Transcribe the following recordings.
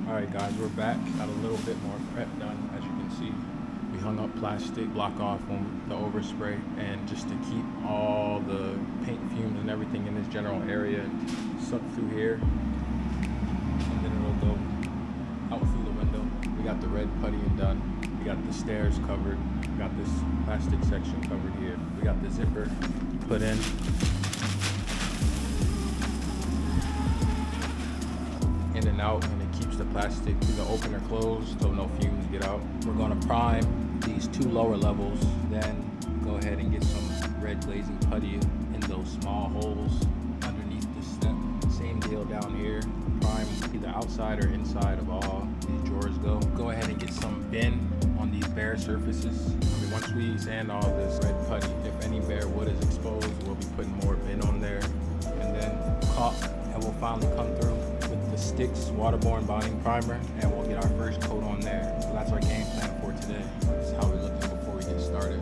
Alright guys, we're back. Got a little bit more prep done, as you can see. We hung up plastic, block off on the overspray, and just to keep all the paint fumes and everything in this general area sucked through here, and then it'll go out through the window. We got the red putty done. We got the stairs covered. We got this plastic section covered here. We got the zipper put in. In and out, and it keeps the plastic either open or closed so no fumes get out. We're going to prime these two lower levels, then go ahead and get some red glazing putty in those small holes underneath the step. Same deal down here. Prime either outside or inside of all these drawers go. Go ahead and get some bin on these bare surfaces. I mean, once we sand all this red putty, if any bare wood is exposed, we'll be putting more bin on there. And then caulk, and we'll finally come through with the STIX waterborne bonding primer, and we'll get our first coat on there. So that's our game plan for today. That's how we're looking before we get started.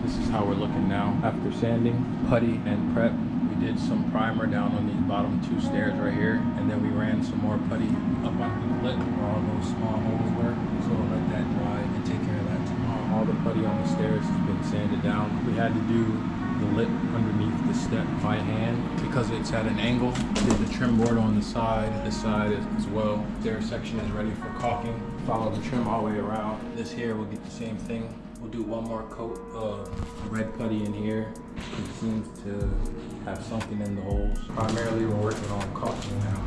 This is how we're looking now. After sanding, putty, and prep, we did some primer down on these bottom two stairs right here, and then we ran some more putty up under the lip where all those small holes were. So we'll let that dry and take care of that tomorrow. All the putty on the stairs has been sanded down. We had to do the lip underneath the step by hand because it's at an angle. Did the trim board on the side, this side as well. Stair section is ready for caulking. Follow the trim all the way around. This here will get the same thing. We'll do one more coat of red putty in here. It seems to have something in the holes. Primarily we're working on caulking now.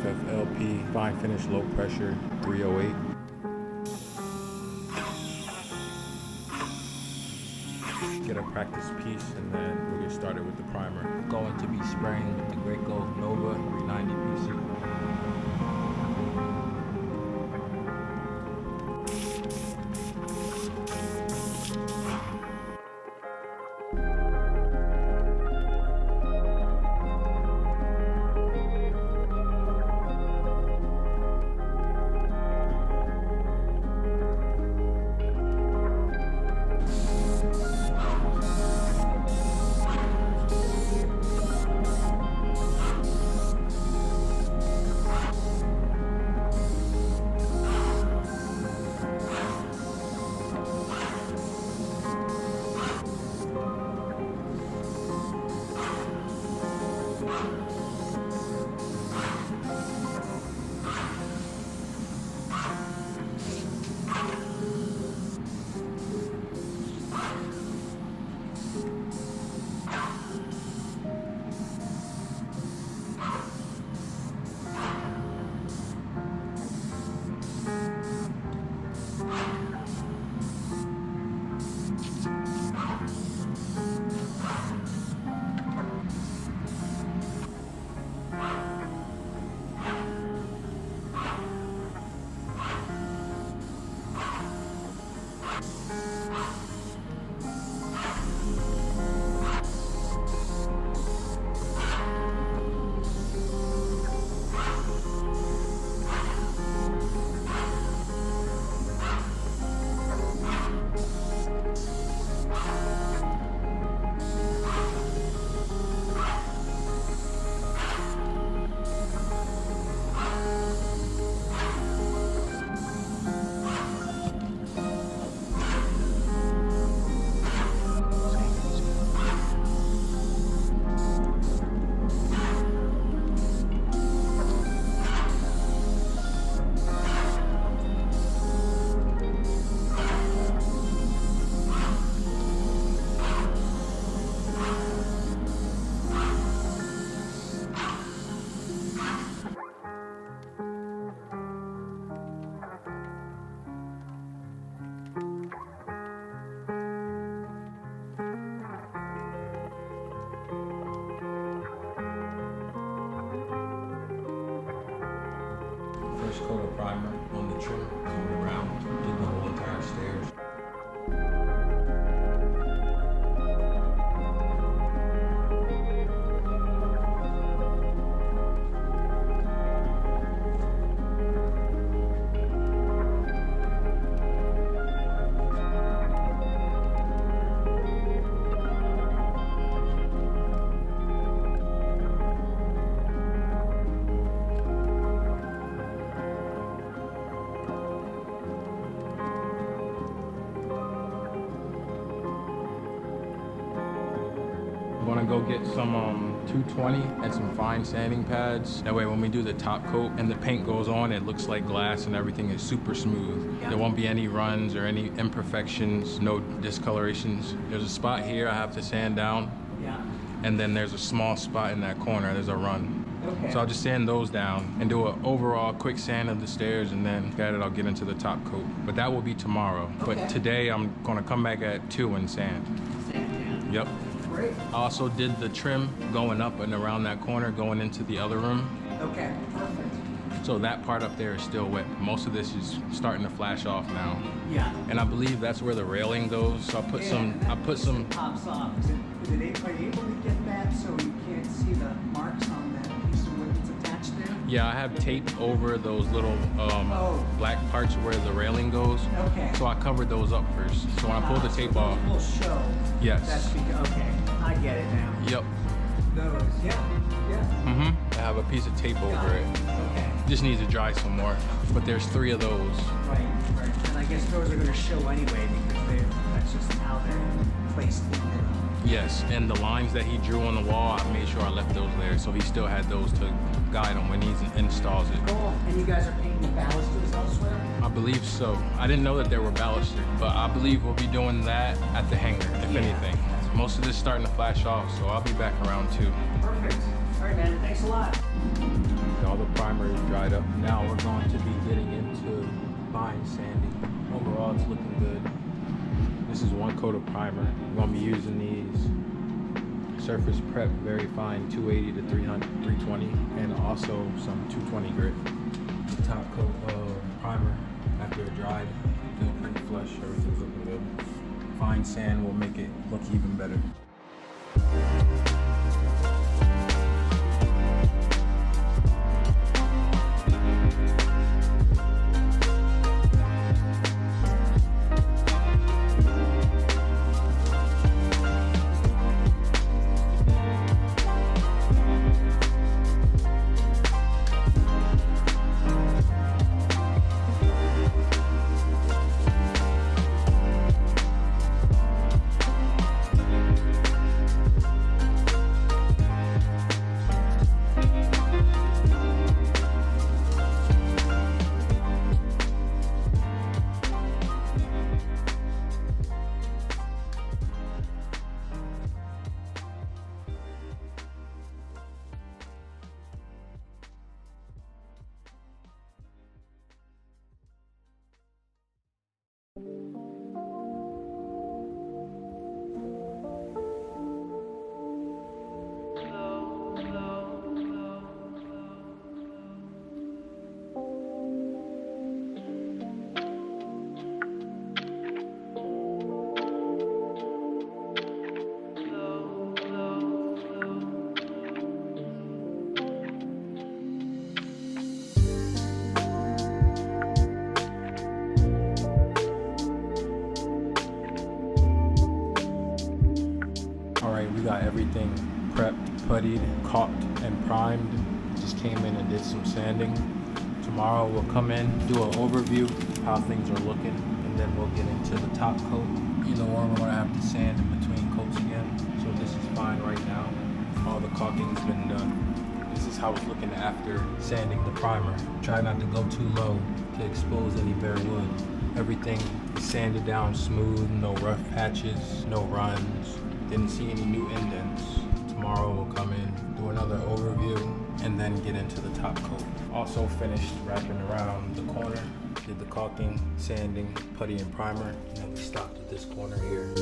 FFLP fine finish low pressure 308. Get a practice piece and then we'll get started with the primer. Going to be spraying with the Great Gulf Nova 390 PC. First coat of primer on the trim, coming around, did the whole entire stairs. Want to go get some 220 and some fine sanding pads. That way when we do the top coat and the paint goes on, it looks like glass and everything is super smooth. There won't be any runs or any imperfections, no discolorations. There's a spot here I have to sand down. Yeah. And then there's a small spot in that corner, there's a run. Okay. So I'll just sand those down and do an overall quick sand of the stairs, and then at it I'll get into the top coat. But that will be tomorrow. Okay. But today I'm gonna come back at 2 and sand. Sand, yeah. Yep. Great. I also did the trim going up and around that corner, going into the other room. Okay, perfect. So that part up there is still wet. Most of this is starting to flash off now. Yeah. And I believe that's where the railing goes. So I put some. Pops off. Are you able to get that so you can't see the marks on that piece of wood that's attached there? Yeah, I have tape over those little black parts where the railing goes. Okay. So I covered those up first. So when I pull the tape off. Will show. Yes. That's because, okay, I get it now. Yep. Those, yeah. Mm-hmm. I have a piece of tape over it. Okay. Just needs to dry some more. But there's 3 of those. Right. And I guess those are going to show anyway because that's just how they're placed in there. Yes, and the lines that he drew on the wall, I made sure I left those there, so he still had those to guide him when he installs it. Cool. And you guys are painting balusters elsewhere? I believe so. I didn't know that there were balusters, but I believe we'll be doing that at the hangar, if anything. Most of this is starting to flash off, so I'll be back around too. Perfect. All right, man. Thanks a lot. all the primer is dried up. Now we're going to be getting into fine sanding. Overall, it's looking good. This is 1 coat of primer. I'm going to be using these Surface Prep Very Fine 280 to 320 and also some 220 grit. The top coat of primer after it dried, feel pretty flush, everything's looking good. Fine sand will make it look even better. We got everything prepped, puttied, caulked, and primed. Just came in and did some sanding. Tomorrow we'll come in, do an overview how things are looking, and then we'll get into the top coat. Either one, we're gonna have to sand in between coats again. So this is fine right now. All the caulking's been done. This is how it's looking after sanding the primer. Try not to go too low to expose any bare wood. Everything is sanded down smooth, no rough patches, no runs. Didn't see any new indents. Tomorrow we'll come in, do another overview, and then get into the top coat. Also finished wrapping around the corner. Did the caulking, sanding, putty, and primer. And then we stopped at this corner here.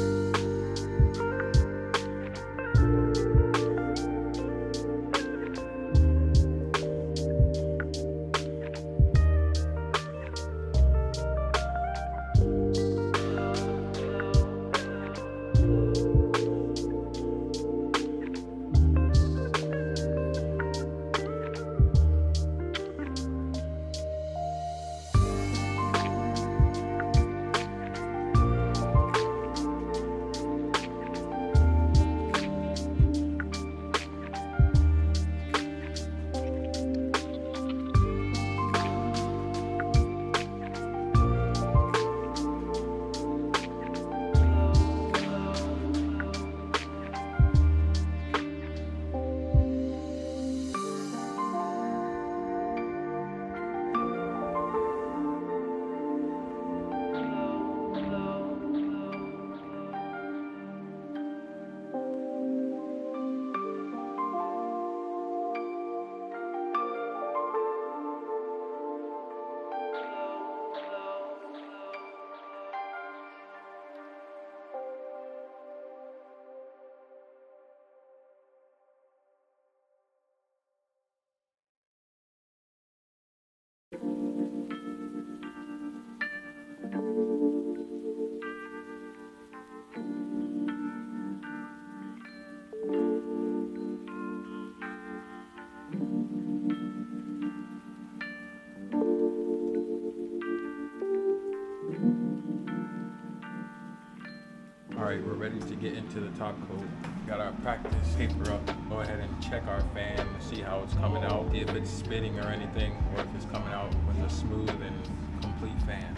Alright, we're ready to get into the top coat. Got our practice paper up. Go ahead and check our fan to see how it's coming out. See if it's spitting or anything, or if it's coming out with a smooth and complete fan.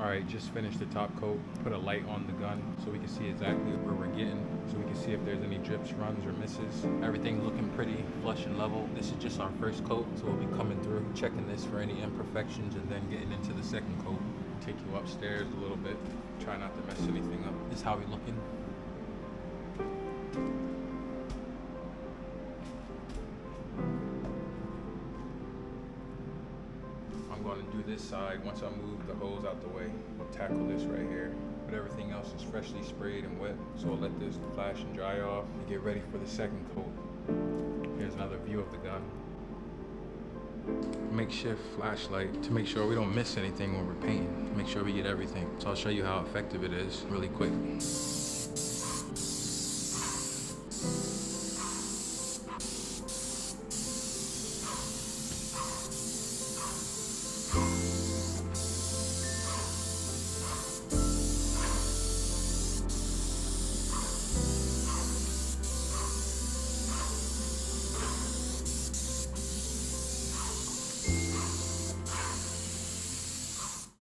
All right, just finished the top coat. Put a light on the gun so we can see exactly where we're getting, so we can see if there's any drips, runs, or misses. Everything looking pretty flush and level. This is just our first coat, so we'll be coming through, checking this for any imperfections, and then getting into the second coat. Take you upstairs a little bit. Try not to mess anything up. This is how we looking. I'm going to do this side once I move the hose out the way. We'll tackle this right here. But everything else is freshly sprayed and wet, so we'll let this flash and dry off and get ready for the second coat. Here's another view of the gun. Makeshift flashlight to make sure we don't miss anything when we're painting. Make sure we get everything. So I'll show you how effective it is really quick.